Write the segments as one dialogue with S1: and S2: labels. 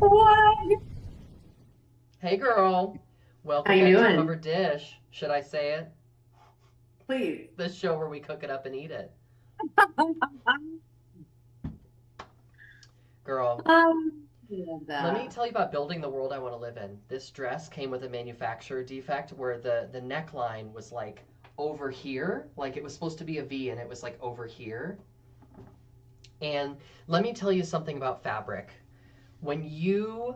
S1: What?
S2: Hey girl,
S1: How
S2: welcome
S1: you
S2: back to
S1: doing?
S2: Cover Dish. Should I say it?
S1: Please.
S2: The show where we cook it up and eat it. Girl,
S1: I love
S2: let me
S1: that.
S2: tell you about building the world I want to live in. This dress came with a manufacturer defect where the neckline was like over here, like it was supposed to be a V and it was like over here. And let me tell you something about fabric. When you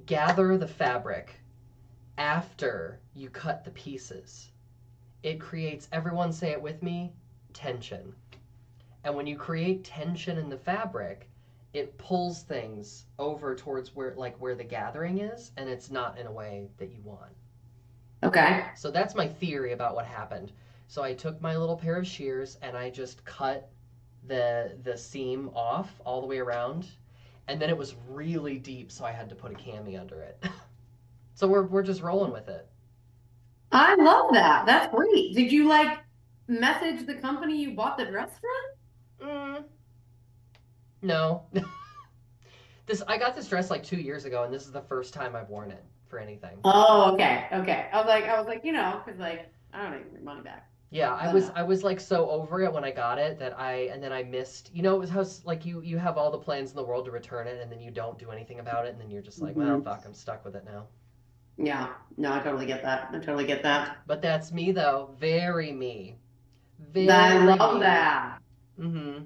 S2: gather the fabric after you cut the pieces, it creates, everyone say it with me, tension. And when you create tension in the fabric, it pulls things over towards where the gathering is, and it's not in a way that you want.
S1: Okay.
S2: So that's my theory about what happened. So I took my little pair of shears and I just cut the seam off all the way around, and then it was really deep, so I had to put a cami under it. So we're just rolling with it.
S1: I love that. That's great. Did you like message the company you bought the dress from?
S2: Mm, no. This I got this dress like 2 years ago, and this is the first time I've worn it for anything.
S1: Oh, okay. Okay. I was like, because like I don't need your money back.
S2: Yeah, I
S1: But
S2: was I was like so over it when I got it that and then I missed. It was how like you have all the plans in the world to return it, and then you don't do anything about it, and then you're just like, well,
S1: mhm.
S2: fuck, I'm stuck with it now.
S1: Yeah. No, I totally get that. I totally get that.
S2: But that's me though, very me,
S1: I
S2: very
S1: love
S2: me.
S1: that.
S2: Mm-hmm.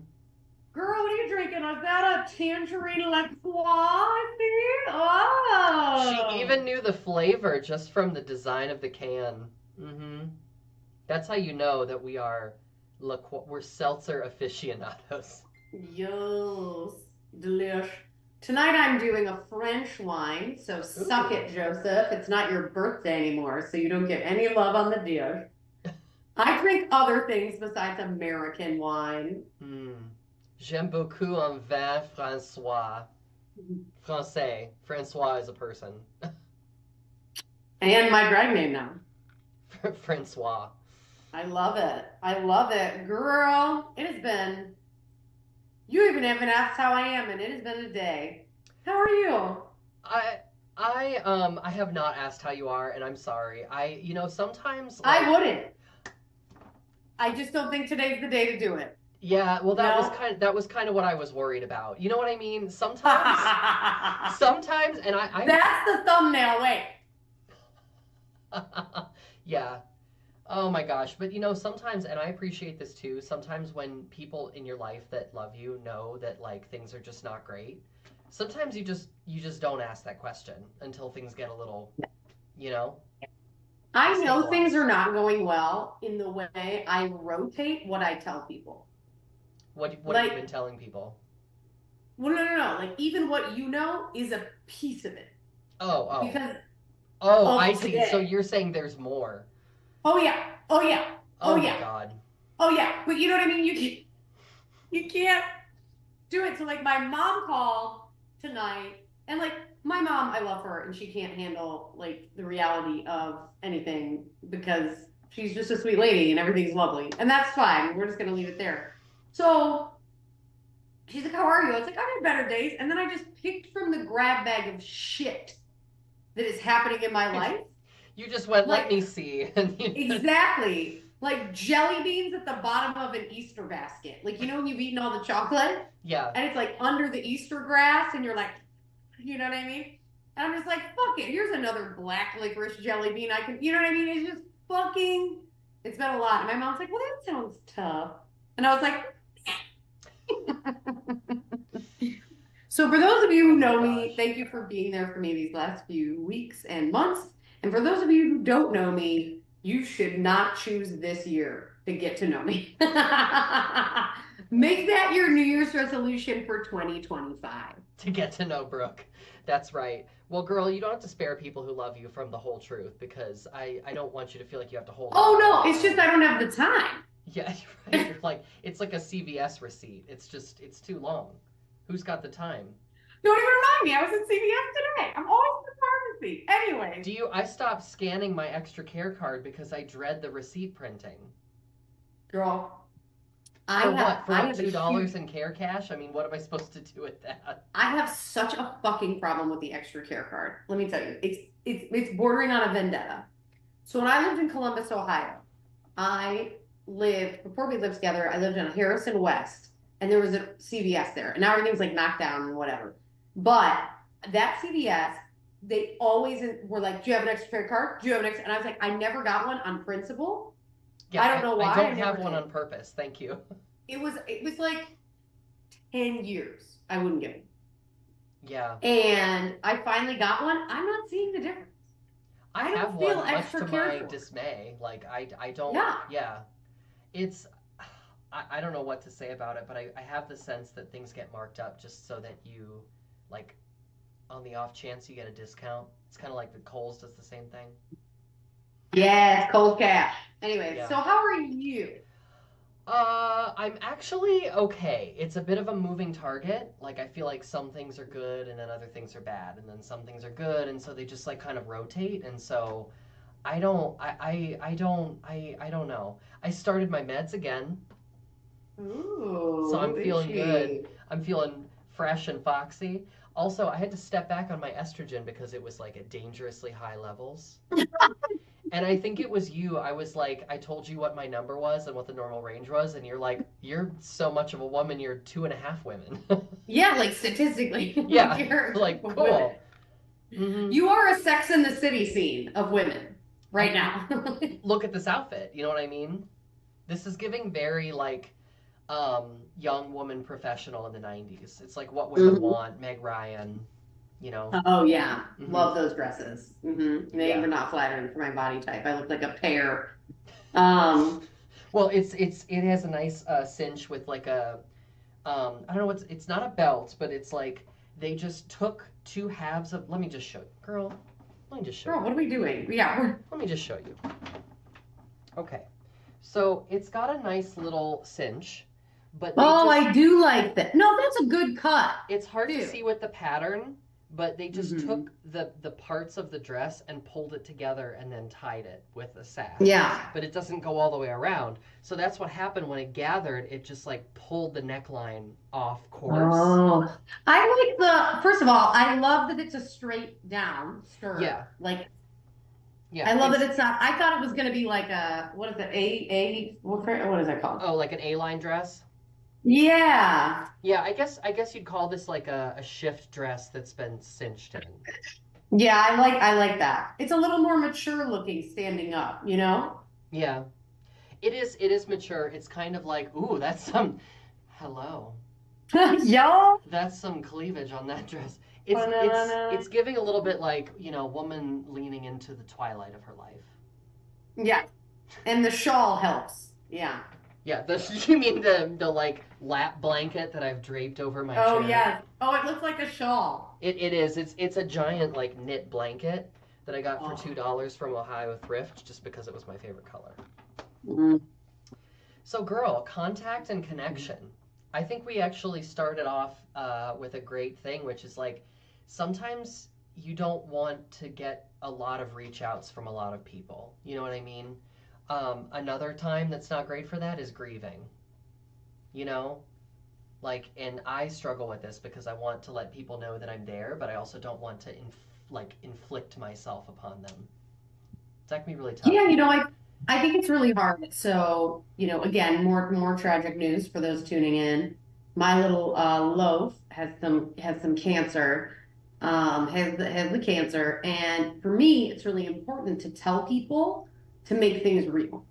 S1: Girl, what are you drinking? Is that a tangerine LaCroix? I see?
S2: She even
S1: Oh.
S2: knew the flavor just from the design of the can. Mm-hmm. That's how you know that we're seltzer aficionados.
S1: Yes, delish. Tonight I'm doing a French wine, so suck
S2: Ooh.
S1: it, Joseph. It's not your birthday anymore, so you don't get any love on the dish. I drink other things besides American wine.
S2: Hmm. J'aime beaucoup un vin François. Français. Francois is a person.
S1: And my drag name now.
S2: Francois.
S1: I love it. I love it. Girl, it has been, you even haven't asked how I am, and it has been a day. How are you?
S2: I I have not asked how you are, and I'm sorry. Sometimes
S1: I
S2: like
S1: wouldn't. I just don't think today's the day to do it.
S2: yeah, well
S1: You know?
S2: that was kind of what I was worried about. You know what I mean? Sometimes and
S1: That's the thumbnail. Wait.
S2: yeah. Oh my gosh. But sometimes, and I appreciate this too, sometimes when people in your life that love you know that like things are just not great, sometimes you just don't ask that question until things get a little, you know,
S1: I know things are
S2: stabilized.
S1: not going well in the way I rotate what I tell people.
S2: What have you been
S1: Like,
S2: telling people?
S1: well, no, no, no. Like, even what you know is a piece of it
S2: Oh, oh.
S1: because
S2: Oh, I
S1: of
S2: see. So
S1: today.
S2: you're saying there's more.
S1: Oh, yeah. Oh, yeah. Oh,
S2: Oh my
S1: yeah.
S2: God.
S1: Oh, yeah. But you know what I mean? You can't do it. So, like, my mom called tonight, and like, my mom, I love her, and she can't handle like the reality of anything because she's just a sweet lady and everything's lovely. And that's fine. We're just going to leave it there. So, she's like, how are you? I was like, I've had better days. And then I just picked from the grab bag of shit that is happening in my life.
S2: You just went, let
S1: Like,
S2: me see. And
S1: exactly. Like jelly beans at the bottom of an Easter basket. Like, you know, when you've eaten all the chocolate
S2: yeah.
S1: and it's like under the Easter grass and you're like, you know what I mean? And I'm just like, fuck it. Here's another black licorice jelly bean. I can, you know what I mean? It's just fucking, it's been a lot. And my mom's like, well, that sounds tough. And I was like, so, for those of you
S2: Oh
S1: who
S2: my
S1: know me,
S2: gosh.
S1: thank you for being there for me these last few weeks and months. And for those of you who don't know me, you should not choose this year to get to know me. Make that your New Year's resolution for 2025.
S2: To get to know Brooke. That's right. Well, girl, you don't have to spare people who love you from the whole truth because I don't want you to feel like you have to hold on
S1: Oh,
S2: to
S1: no, it's just I
S2: everything.
S1: don't have the time.
S2: Yeah, you're right. You're like, it's like a CVS receipt. It's too long. Who's got the time?
S1: Don't even remind me. I was at CVS today. I'm always in the pharmacy. Anyways,
S2: I stopped scanning my extra care card because I dread the receipt printing.
S1: girl,
S2: For what? For
S1: I
S2: what?
S1: have a
S2: $2
S1: huge
S2: in care cash? I mean, what am I supposed to do with that?
S1: I have such a fucking problem with the extra care card. Let me tell you, it's bordering on a vendetta. So when I lived in Columbus, Ohio, I lived before we lived together. I lived on Harrison West, and there was a CVS there, and now everything's like knocked down and whatever. But that CVS, they always were like, "Do you have an extra care card? Do you have an extra?" And I was like, "I never got one on principle.
S2: Yeah,
S1: I don't know
S2: I
S1: why. I
S2: don't
S1: never
S2: have one
S1: did."
S2: on purpose. Thank you.
S1: It was like 10 years. I wouldn't get one.
S2: Yeah.
S1: And I finally got one. I'm not seeing the difference.
S2: I
S1: I don't
S2: have
S1: feel
S2: one, much
S1: extra
S2: to
S1: cared
S2: my
S1: for.
S2: dismay. Like I don't.
S1: Yeah.
S2: Yeah, it's. I don't know what to say about it, but I have the sense that things get marked up just so that you, like, on the off chance you get a discount. It's kind of like the Kohl's does the same thing.
S1: Yeah, it's cold cash. Anyway,
S2: Yeah.
S1: so how are you?
S2: I'm actually okay. It's a bit of a moving target. Like I feel like some things are good and then other things are bad, and then some things are good, and so they just like kind of rotate. And so I don't know. I started my meds again, so
S1: Ooh,
S2: I'm
S1: is
S2: feeling good.
S1: she?
S2: I'm feeling fresh and foxy. Also, I had to step back on my estrogen because it was like at dangerously high levels. And I think it was you. I was like, I told you what my number was and what the normal range was, and you're like, you're so much of a woman, you're 2.5 women.
S1: Yeah, like statistically, like
S2: Yeah,
S1: you're a
S2: like
S1: group of women.
S2: cool. Hmm.
S1: You are a Sex in the City scene of women
S2: I
S1: right
S2: mean,
S1: now.
S2: look at this outfit. You know what I mean? This is giving very like young woman professional in the 90s. It's like what women
S1: Mhm.
S2: want, Meg Ryan, you know.
S1: Oh yeah,
S2: Hmm.
S1: love those dresses. They
S2: Yeah.
S1: were not flattering for my body type. I look like a pear. Um,
S2: Well, it has a nice cinch with like a I don't know what's it's not a belt, but it's like they just took two halves of let me just show you. Girl, let me just show
S1: Girl,
S2: you.
S1: what are we doing? Yeah,
S2: Let me just show you. Okay. So it's got a nice little cinch, but they
S1: oh,
S2: just
S1: I do like that. No, that's a good cut
S2: it's hard to
S1: too.
S2: see with the pattern, but they just
S1: Hmm.
S2: took the parts of the dress and pulled it together and then tied it with a sash.
S1: Yeah.
S2: But it doesn't go all the way around. So that's what happened when it gathered, it just like pulled the neckline off course.
S1: Oh, I like first of all, I love that it's a straight down skirt.
S2: Yeah.
S1: Like,
S2: Yeah,
S1: I love that
S2: it's
S1: it's not, I thought it was going to be like what is it? What is that called?
S2: oh, like an A-line dress.
S1: Yeah.
S2: Yeah, I guess you'd call this like a shift dress that's been cinched in.
S1: Yeah, I like that. It's a little more mature looking standing up, you know?
S2: Yeah. It is mature. It's kind of like, ooh, that's some hello.
S1: Yo.
S2: That's some cleavage on that dress. It's
S1: Banana.
S2: giving a little bit like, woman leaning into the twilight of her life.
S1: Yeah. And the shawl helps. Yeah.
S2: Yeah, you mean the like lap blanket that I've draped over my
S1: Oh,
S2: chair?
S1: yeah. Oh, it looks like a shawl.
S2: It is. It's a giant like knit blanket that I got for
S1: Oh.
S2: $2 from Ohio Thrift just because it was my favorite color.
S1: Mm.
S2: So, girl, contact and connection. I think we actually started off with a great thing, which is like sometimes you don't want to get a lot of reach outs from a lot of people. You know what I mean? Another time that's not great for that is grieving. You know? Like, and I struggle with this because I want to let people know that I'm there, but I also don't want to inflict myself upon them. That can be really tough.
S1: Yeah, I think it's really hard. So, again, more tragic news for those tuning in. My little loaf has some cancer, has the cancer, and for me, it's really important to tell people to make things real.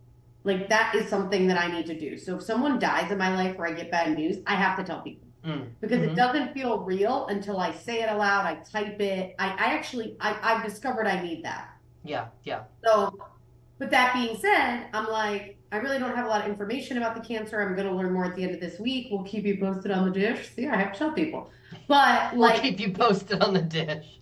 S1: Like that is something that I need to do. So if someone dies in my life or I get bad news, I have to tell people
S2: Mm.
S1: because it
S2: Hmm.
S1: doesn't feel real until I say it aloud. I type it. I've discovered I need that.
S2: Yeah, yeah.
S1: So, with that being said, I'm like, I really don't have a lot of information about the cancer. I'm going to learn more at the end of this week. We'll keep you posted on the dish. See, I have to tell people. But
S2: We'll
S1: like,
S2: keep you posted on the dish.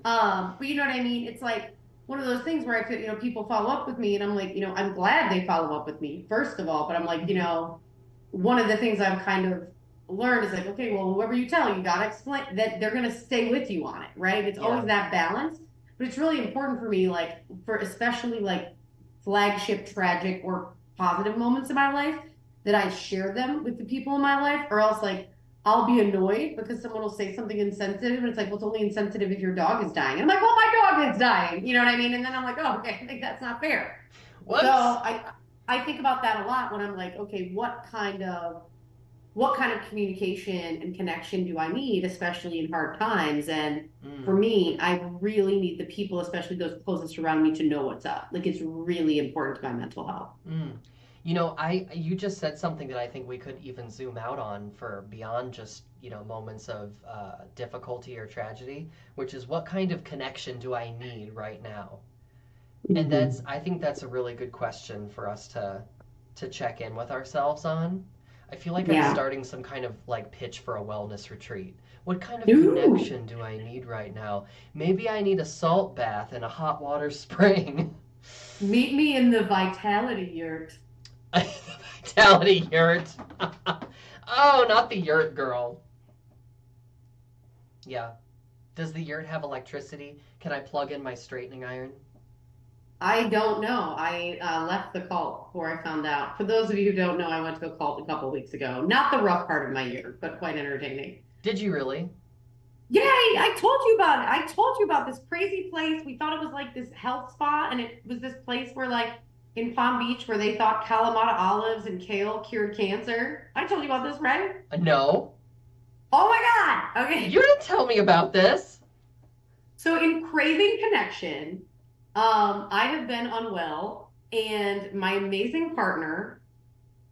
S1: but you know what I mean? It's like one of those things where I feel, people follow up with me and I'm like, I'm glad they follow up with me, first of all, but I'm like, one of the things I've kind of learned is like, okay, well, whoever you tell, you got to explain that they're going to stay with you on it, right? It's
S2: Yeah.
S1: always that balance, but it's really important for me, like, for especially like flagship tragic or positive moments in my life, that I share them with the people in my life, or else like I'll be annoyed because someone will say something insensitive, and it's like, well, it's only insensitive if your dog is dying. And I'm like, well, my dog is dying. You know what I mean? And then I'm like, oh, okay, I think that's not fair. So
S2: Whoops.
S1: I think about that a lot when I'm like, okay, what kind of communication and connection do I need, especially in hard times? And for
S2: Mm,
S1: me, I really need the people, especially those closest around me, to know what's up. Like it's really important to my mental health.
S2: mm. You just said something that I think we could even zoom out on for beyond just, moments of difficulty or tragedy, which is what kind of connection do I need right now? And
S1: Mhm.
S2: I think that's a really good question for us to check in with ourselves on. I feel like I'm
S1: Yeah.
S2: starting some kind of like pitch for a wellness retreat. What kind of
S1: Ooh.
S2: connection do I need right now? Maybe I need a salt bath and a hot water spring.
S1: Meet me in the Vitality Yurt.
S2: The vitality yurt. Oh, not the yurt girl. Yeah. Does the yurt have electricity? Can I plug in my straightening iron?
S1: I don't know. I left the cult before I found out. For those of you who don't know, I went to a cult a couple weeks ago. Not the rough part of my year, but quite entertaining.
S2: Did you really?
S1: Yeah, I told you about it. I told you about this crazy place. We thought it was like this health spa, and it was this place where, like, in Palm Beach, where they thought Kalamata olives and kale cured cancer. I told you about this, right?
S2: No.
S1: Oh my God.
S2: You
S1: Okay.
S2: didn't tell me about this.
S1: So in Craving Connection, I have been unwell, and my amazing partner,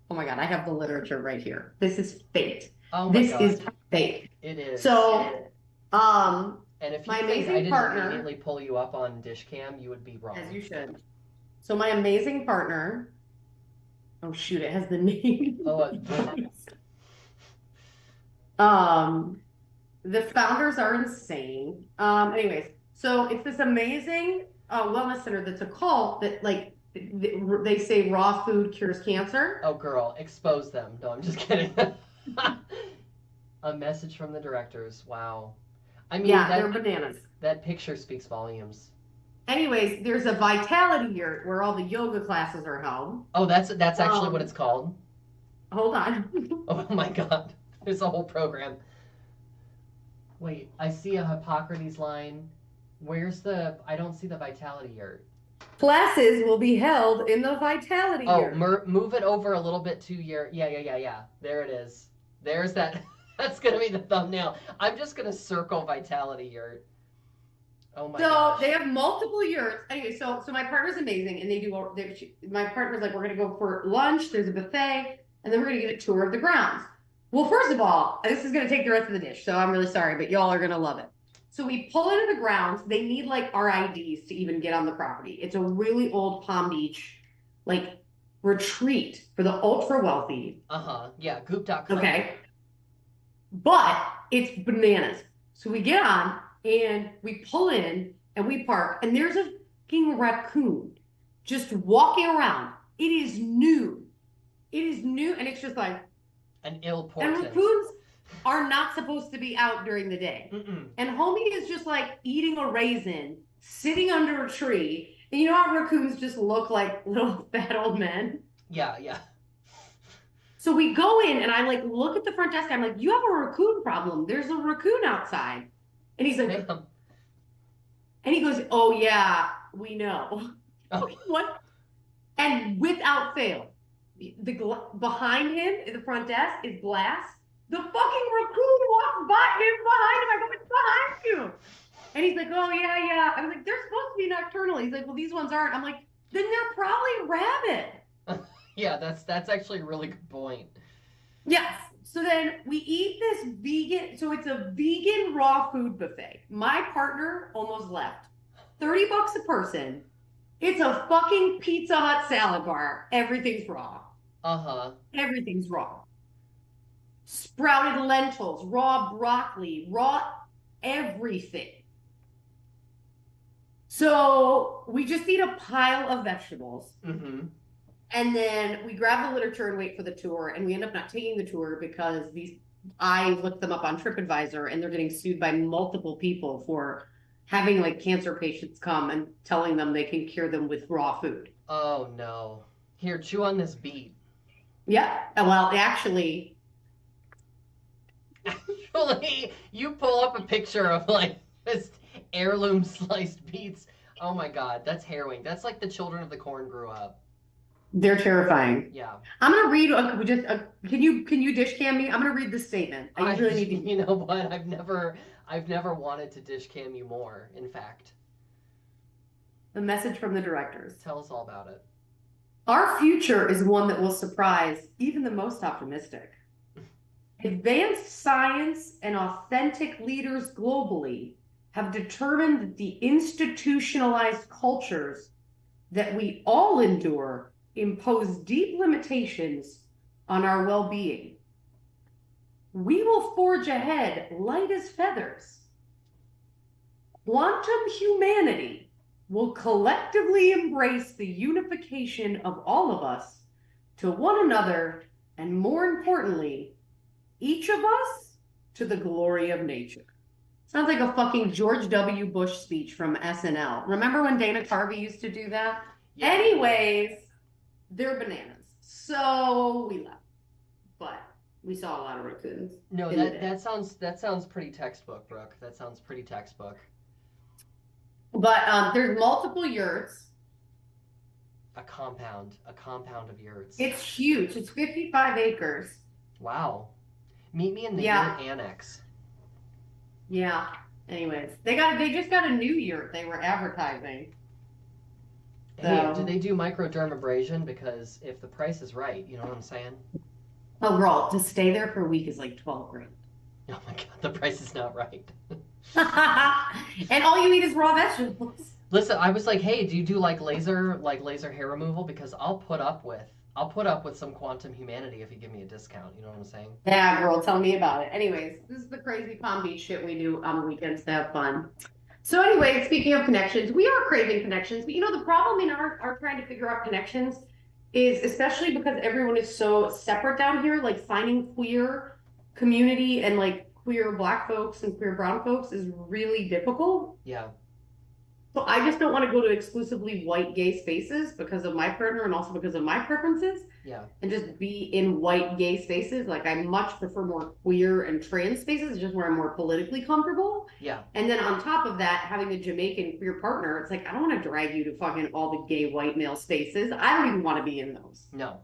S1: oh my God, I have the literature right here. This is fate.
S2: Oh my
S1: This is
S2: God.
S1: fate.
S2: It is.
S1: So, um,
S2: And if you
S1: my
S2: think I
S1: amazing
S2: didn't
S1: partner,
S2: immediately pull you up on Dishcam, you would be
S1: as
S2: wrong.
S1: you should. So my amazing partner, oh shoot, it has the name.
S2: Oh,
S1: Um, the founders are insane. Anyways, so it's this amazing wellness center that's a cult that like they say raw food cures cancer.
S2: oh, girl, expose them. No, I'm just kidding. A message from the directors. Wow. I mean,
S1: Yeah,
S2: that
S1: they're bananas.
S2: that picture speaks volumes.
S1: Anyways, there's a vitality yurt where all the yoga classes are held.
S2: Oh, that's actually what
S1: Um,
S2: it's called.
S1: hold on.
S2: Oh my God. There's a whole program. Wait, I see a Hippocrates line. Where's the? I don't see the vitality yurt.
S1: Classes will be held in the vitality
S2: Oh,
S1: yurt.
S2: move it over a little bit to your. Yeah, yeah, yeah, yeah. There it is. There's that. That's gonna be the thumbnail. I'm just gonna circle vitality yurt. Oh my
S1: So they
S2: gosh.
S1: have multiple yurts. Anyway, so my partner's amazing, and they do. My partner's like, we're gonna go for lunch. There's a buffet, and then we're gonna get a tour of the grounds. Well, first of all, this is gonna take the rest of the dish, so I'm really sorry, but y'all are gonna love it. So we pull into the grounds. They need like our IDs to even get on the property. It's a really old Palm Beach, like retreat for the ultra wealthy.
S2: Uh huh. Yeah. Goop.com.
S1: Okay, but it's bananas. So we get on and we pull in and we park, and there's a fucking raccoon just walking around. It is new. It is new, and it's just like,
S2: An ill
S1: and
S2: portent.
S1: raccoons are not supposed to be out during the day.
S2: Mm-mm.
S1: And homie is just like eating a raisin, sitting under a tree. And you know how raccoons just look like little fat old men?
S2: Yeah, yeah.
S1: So we go in and I like look at the front desk. I'm like, you have a raccoon problem. There's a raccoon outside. And he's like,
S2: Ma'am.
S1: and he goes, oh yeah, we know.
S2: Oh,
S1: What? And without fail, behind him in the front desk is glass. The fucking raccoon walks by him behind him. I go, it's behind you. And he's like, oh yeah, yeah. I was like, they're supposed to be nocturnal. He's like, well, these ones aren't. I'm like, then they're probably rabid.
S2: yeah. That's actually a really good point.
S1: Yes. So then we eat this vegan. So it's a vegan raw food buffet. My partner almost left. $30 a person. It's a fucking Pizza Hut salad bar. Everything's raw.
S2: Uh huh.
S1: Everything's raw. Sprouted lentils, raw broccoli, raw everything. So we just eat a pile of vegetables.
S2: Mm-hmm.
S1: And then we grab the literature and wait for the tour. And we end up not taking the tour because I looked them up on TripAdvisor, and they're getting sued by multiple people for having like cancer patients come and telling them they can cure them with raw food.
S2: Oh no. Here, chew on this beet.
S1: Yeah. Well, actually,
S2: Actually, you pull up a picture of like this heirloom sliced beets. Oh my god, that's harrowing. That's like the Children of the Corn grew up.
S1: they're terrifying.
S2: Yeah.
S1: I'm gonna read. Can you dish cam me? I'm gonna read this statement. I
S2: I,
S1: really need to.
S2: you know what? I've never wanted to dish cam you more, in fact.
S1: The message from the directors.
S2: Tell us all about it.
S1: Our future is one that will surprise even the most optimistic. Advanced science and authentic leaders globally have determined that the institutionalized cultures that we all endure impose deep limitations on our well being. We will forge ahead light as feathers. Quantum humanity will collectively embrace the unification of all of us to one another, and more importantly, each of us to the glory of nature. Sounds like a fucking George W. Bush speech from SNL. Remember when Dana Carvey used to do that?
S2: Yeah.
S1: Anyways, they're bananas. So we left. But we saw a lot of raccoons.
S2: No, that sounds pretty textbook, Brooke. That sounds pretty textbook.
S1: But there's multiple yurts.
S2: A compound of yurts.
S1: It's huge. It's 55 acres.
S2: Wow. Meet me in the
S1: Yeah.
S2: yurt annex.
S1: Yeah. Anyways, they just got a new yurt they were advertising.
S2: Hey,
S1: So-
S2: do they do microdermabrasion? Because if the price is right, you know what I'm saying?
S1: Oh, girl, to stay there for a week is like 12 grand.
S2: Oh my god, the price is not right.
S1: And all you eat is raw vegetables.
S2: Listen, I was like, hey, do you do like laser hair removal? Because I'll put up with some quantum humanity if you give me a discount. You know what I'm saying?
S1: Yeah, girl, tell me about it. Anyways, this is the crazy Palm Beach shit we do on the weekends to have fun. So anyway, speaking of connections, we are craving connections, but the problem in our trying to figure out connections is, especially because everyone is so separate down here, like finding queer community and like queer Black folks and queer brown folks is really difficult.
S2: Yeah.
S1: So I just don't want to go to exclusively white gay spaces because of my partner and also because of my preferences.
S2: Yeah.
S1: And just be in white gay spaces. Like I much prefer more queer and trans spaces, just where I'm more politically comfortable.
S2: Yeah.
S1: And then on top of that, having a Jamaican queer partner, it's like I don't want to drag you to fucking all the gay white male spaces. I don't even want to be in those.
S2: No.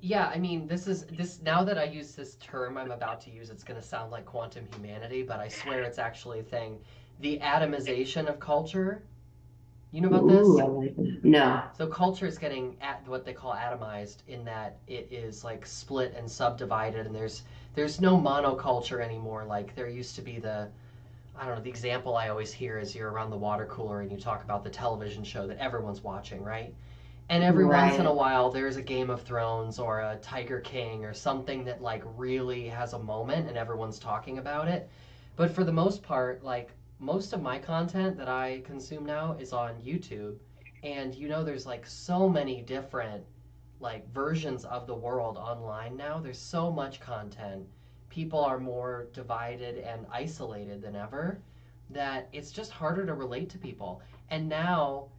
S2: Yeah, I mean, this now that I use this term I'm about to use, it's going to sound like quantum humanity, but I swear it's actually a thing. The atomization of culture. You know about this?
S1: Ooh, I like that. No.
S2: So culture is getting at what they call atomized in that it is like split and subdivided, and there's no monoculture anymore. Like there used to be I don't know, the example I always hear is you're around the water cooler and you talk about the television show that everyone's watching, right? And every once in a while there's a Game of Thrones or a Tiger King or something that like really has a moment and everyone's talking about it. But for the most part, like most of my content that I consume now is on YouTube. And there's like so many different like versions of the world online now. There's so much content. People are more divided and isolated than ever that it's just harder to relate to people. And now,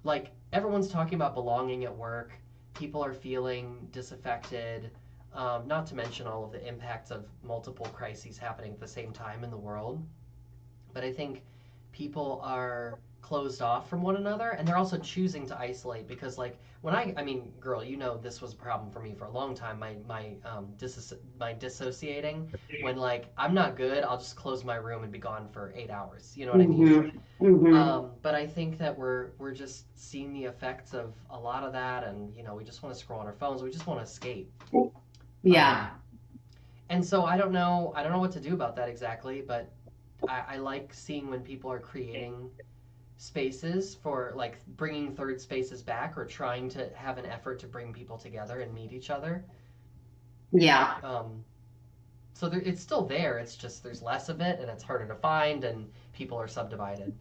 S2: like everyone's talking about belonging at work. People are feeling disaffected. Not to mention all of the impacts of multiple crises happening at the same time in the world. But I think people are closed off from one another, and they're also choosing to isolate because, like, when I mean, girl, this was a problem for me for a long time. My dissociating when like I'm not good, I'll just close my room and be gone for 8 hours. You know what I mean? But I think that we're just seeing the effects of a lot of that, and we just want to scroll on our phones. We just want to escape.
S1: Yeah.
S2: And so I don't know what to do about that exactly, but I like seeing when people are creating spaces for like bringing third spaces back or trying to have an effort to bring people together and meet each other.
S1: Yeah.
S2: So it's still there. It's just there's less of it and it's harder to find and people are subdivided.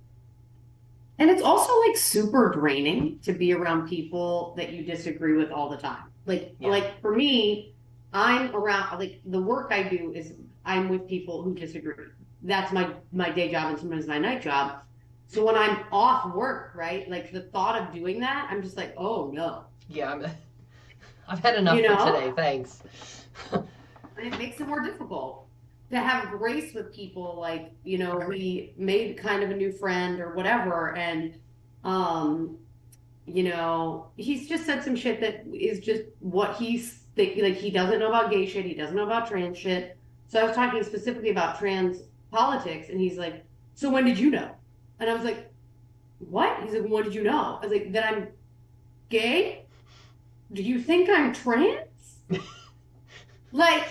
S1: And it's also like super draining to be around people that you disagree with all the time. Like for me, I'm around like the work I do is I'm with people who disagree. That's my day job and sometimes my night job. So when I'm off work, right, like the thought of doing that, I'm just like, oh no.
S2: Yeah, I've had
S1: you
S2: enough for
S1: know?
S2: today. Thanks.
S1: And it makes it more difficult to have grace with people. Like, we made kind of a new friend or whatever, and um, he's just said some shit that is just what he's thinking. Like, he doesn't know about gay shit, he doesn't know about trans shit. So I was talking specifically about trans politics, and he's like, "So when did you know?" And I was like, "What?" He's like, "When did you know?" I was like, "That I'm gay? Do you think I'm trans?" Like,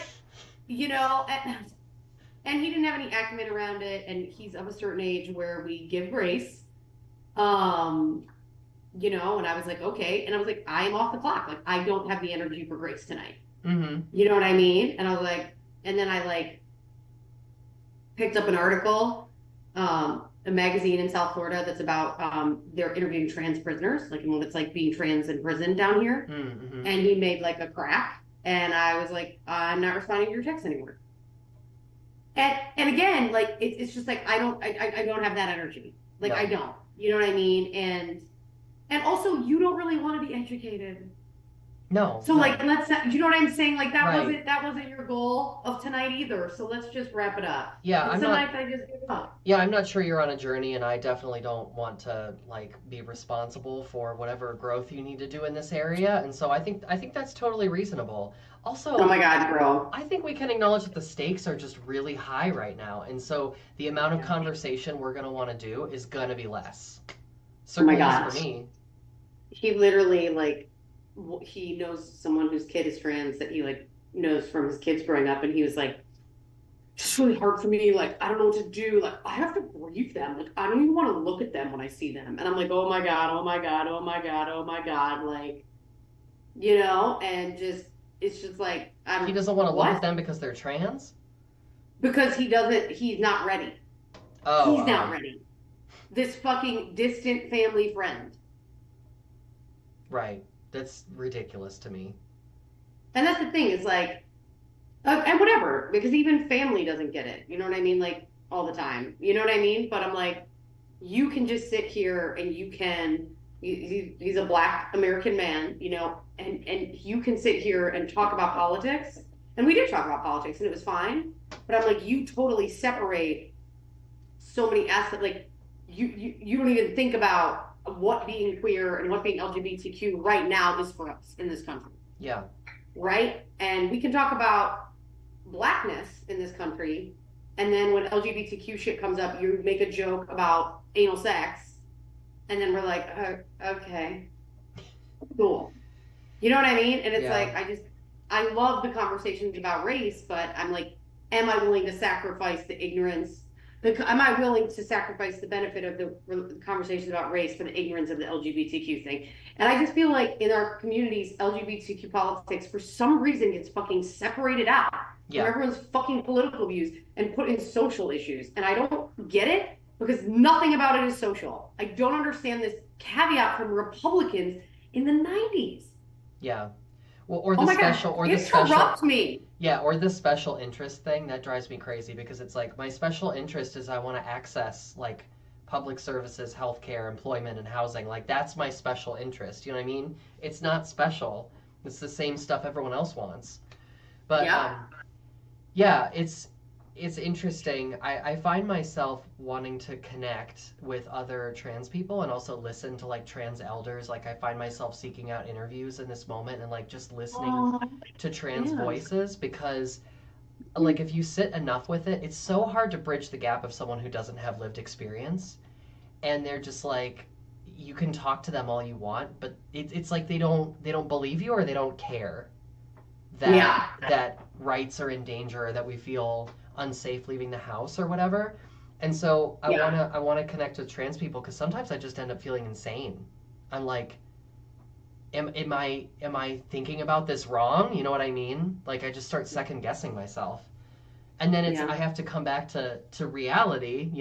S1: and he didn't have any acumen around it, and he's of a certain age where we give grace. Um, and I was like, okay. And I was like, I am off the clock. Like, I don't have the energy for grace tonight.
S2: Mm-hmm.
S1: You know what I mean? And I was like, and then I like picked up an article, a magazine in South Florida that's about they're interviewing trans prisoners, like what it's like being trans in prison down here.
S2: Mm-hmm.
S1: And he made like a crack, and I was like, I'm not responding to your text anymore. And again, like it's just like I don't have that energy. Like
S2: No.
S1: I don't. You know what I mean? And also you don't really want to be educated.
S2: No.
S1: So
S2: No.
S1: like let's not, you know what I'm saying? Like
S2: Right.
S1: that wasn't your goal of tonight either. So let's just wrap it up.
S2: Yeah,
S1: And
S2: I'm
S1: some
S2: not.
S1: nights I just give up.
S2: Yeah, I'm not sure you're on a journey, and I definitely don't want to like be responsible for whatever growth you need to do in this area. And so I think that's totally reasonable.
S1: Oh
S2: Also,
S1: my God, girl.
S2: I think we can acknowledge that the stakes are just really high right now, and so the amount of
S1: Yeah.
S2: conversation we're gonna want to do is gonna be less.
S1: Oh my
S2: Certainly is for
S1: God.
S2: me.
S1: He literally like he knows someone whose kid is trans that he like knows from his kids growing up, and he was like, it's really hard for me. Like, I don't know what to do. Like, I have to grieve them. Like, I don't even want to look at them when I see them. And I'm like, oh my God, oh my God, oh my God, oh my God. Like, and just, it's just like,
S2: He
S1: I'm,
S2: doesn't want to look at
S1: what?
S2: them because they're trans?
S1: Because he's not ready.
S2: Oh,
S1: He's not ready. This fucking distant family friend.
S2: right. That's ridiculous to me.
S1: And that's the thing, is like, and whatever, because even family doesn't get it. You know what I mean? Like, all the time. You know what I mean? But I'm like, you can just sit here and you can he's a black American man, and you can sit here and talk about politics. And we did talk about politics and it was fine. But I'm like, you totally separate so many aspects. Like you don't even think about what being queer and what being LGBTQ right now is for us in this country.
S2: Yeah.
S1: Right? And we can talk about blackness in this country, and then when LGBTQ shit comes up, you make a joke about anal sex, and then we're like, okay, cool. You know what I mean? And it's
S2: Yeah.
S1: like, I love the conversations about race, but I'm like, am I willing to sacrifice the ignorance? Am I willing to sacrifice the benefit of the conversations about race for the ignorance of the LGBTQ thing? And I just feel like in our communities, LGBTQ politics, for some reason, gets fucking separated out from
S2: Yeah.
S1: everyone's fucking political views and put in social issues. And I don't get it because nothing about it is social. I don't understand this caveat from Republicans in the 90s.
S2: Yeah. Well, or
S1: Oh
S2: the
S1: my God,
S2: special, or the special,
S1: interrupt me.
S2: yeah, or the special interest thing that drives me crazy because it's like my special interest is I want to access like public services, healthcare, employment, and housing. Like that's my special interest. You know what I mean? It's not special. It's the same stuff everyone else wants. But
S1: Yeah.
S2: yeah, it's interesting. I find myself wanting to connect with other trans people and also listen to like trans elders. Like I find myself seeking out interviews in this moment and like just listening
S1: Oh,
S2: to trans
S1: yeah.
S2: voices because like if you sit enough with it, it's so hard to bridge the gap of someone who doesn't have lived experience and they're just like you can talk to them all you want, but it's like they don't believe you or they don't care that
S1: Yeah.
S2: rights are in danger or that we feel unsafe leaving the house or whatever. And so
S1: Yeah.
S2: I wanna connect with trans people because sometimes I just end up feeling insane. I'm like, am I thinking about this wrong? You know what I mean? Like I just start second guessing myself. And then
S1: Yeah.
S2: I have to come back to reality,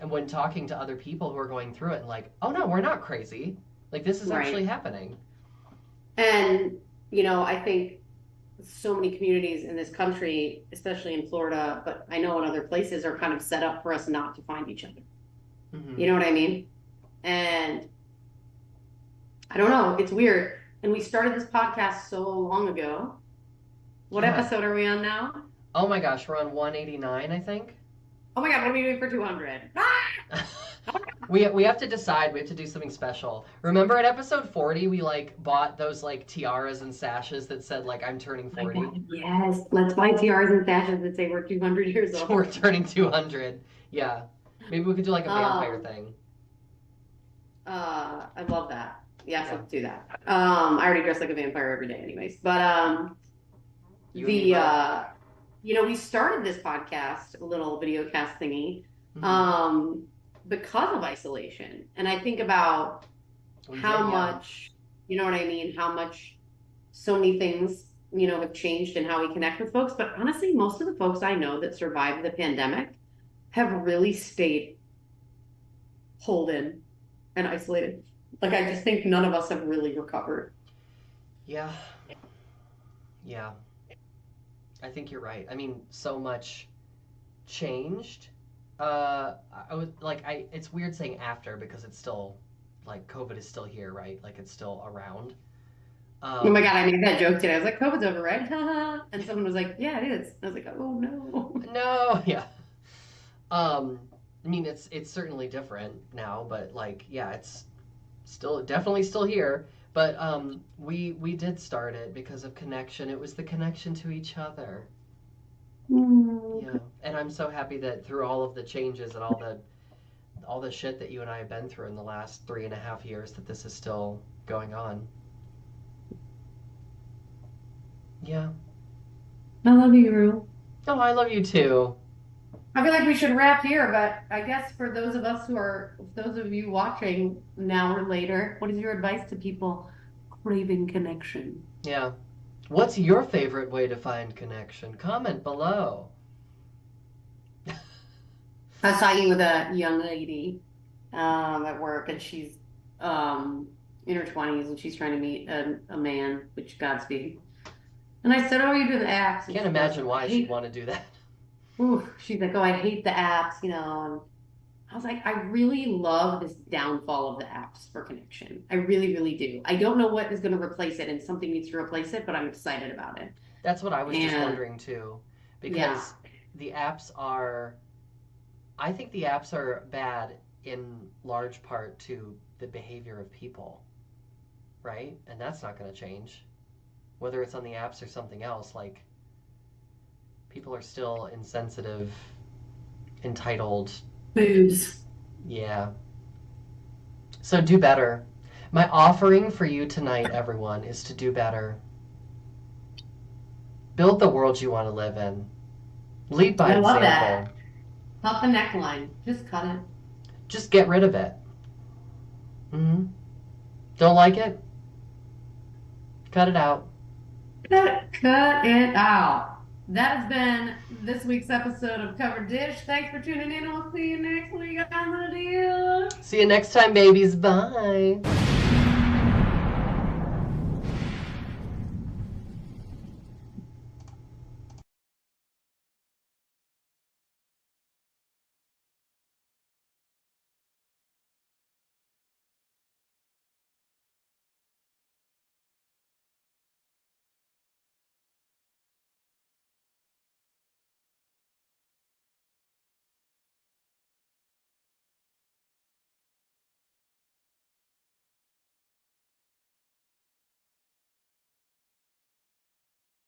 S2: and when talking to other people who are going through it and like, oh no, we're not crazy. Like this is actually
S1: Right.
S2: happening.
S1: And, I think so many communities in this country, especially in Florida, but I know in other places, are kind of set up for us not to find each other.
S2: Hmm.
S1: You know what I mean? And I don't know, it's weird. And we started this podcast so long ago. What
S2: Yeah.
S1: episode are we on now?
S2: Oh my gosh, we're on 189, I think.
S1: Oh my God, what are we doing for 200? Ah!
S2: We have to decide. We have to do something special. Remember at episode 40, we like bought those like tiaras and sashes that said like I'm turning 40.
S1: Yes, let's buy tiaras and sashes that say we're 200 years old.
S2: We're turning 200. Yeah. Maybe we could do like a vampire thing.
S1: I love that. Yes,
S2: Yeah.
S1: let's do that. I already dress like a vampire every day anyways. But
S2: You and me both.
S1: we started this podcast, a little video cast thingy,
S2: Mhm.
S1: because of isolation. And I think about
S2: We
S1: how
S2: did, yeah.
S1: much, you know what I mean, how much so many things, have changed in how we connect with folks. But honestly, most of the folks I know that survived the pandemic have really stayed holed in and isolated. Like, I just think none of us have really recovered.
S2: Yeah. Yeah. I think you're right. I mean, so much changed. I was like, it's weird saying after because it's still like COVID is still here, right? Like it's still around.
S1: Oh my God, I made that joke today. I was like, COVID's over, right? And someone was like, yeah, it is. I was like, oh no.
S2: No, yeah. I mean, it's certainly different now, but like, yeah, it's still definitely still here. But we did start it because of connection. It was the connection to each other. Yeah, and I'm so happy that through all of the changes and all the shit that you and I have been through in the last 3.5 years, that this is still going on. Yeah.
S1: I love you, Rue.
S2: Oh, I love you too.
S1: I feel like we should wrap here, but I guess for those of you watching now or later, what is your advice to people craving connection?
S2: Yeah. What's your favorite way to find connection? Comment below.
S1: I was talking with a young lady at work, and she's in her 20s, and she's trying to meet a man, which Godspeed. And I said, "Oh, you do the apps." And
S2: Can't
S1: she
S2: imagine
S1: goes,
S2: why she'd want to do that.
S1: Ooh, she's like, "Oh, I hate the apps," And I was like, I really love this downfall of the apps for connection. I really, really do. I don't know what is going to replace it, and something needs to replace it, but I'm excited about it.
S2: That's what I was just
S1: And
S2: wondering too. Because
S1: yeah,
S2: the apps are, I think the apps are bad in large part to the behavior of people, right? And that's not going to change. Whether it's on the apps or something else, like people are still insensitive, entitled.
S1: boobs.
S2: Yeah. So do better. My offering for you tonight, everyone, is to do better. Build the world you want to live in. Lead by
S1: I love
S2: example.
S1: that. Cut the neckline. Just cut it.
S2: Just get rid of it. Mm-hmm. Don't like it? Cut it out.
S1: Cut it out. That has been this week's episode of Covered Dish. Thanks for tuning in. We'll see you next week on the deal.
S2: See you next time, babies. Bye.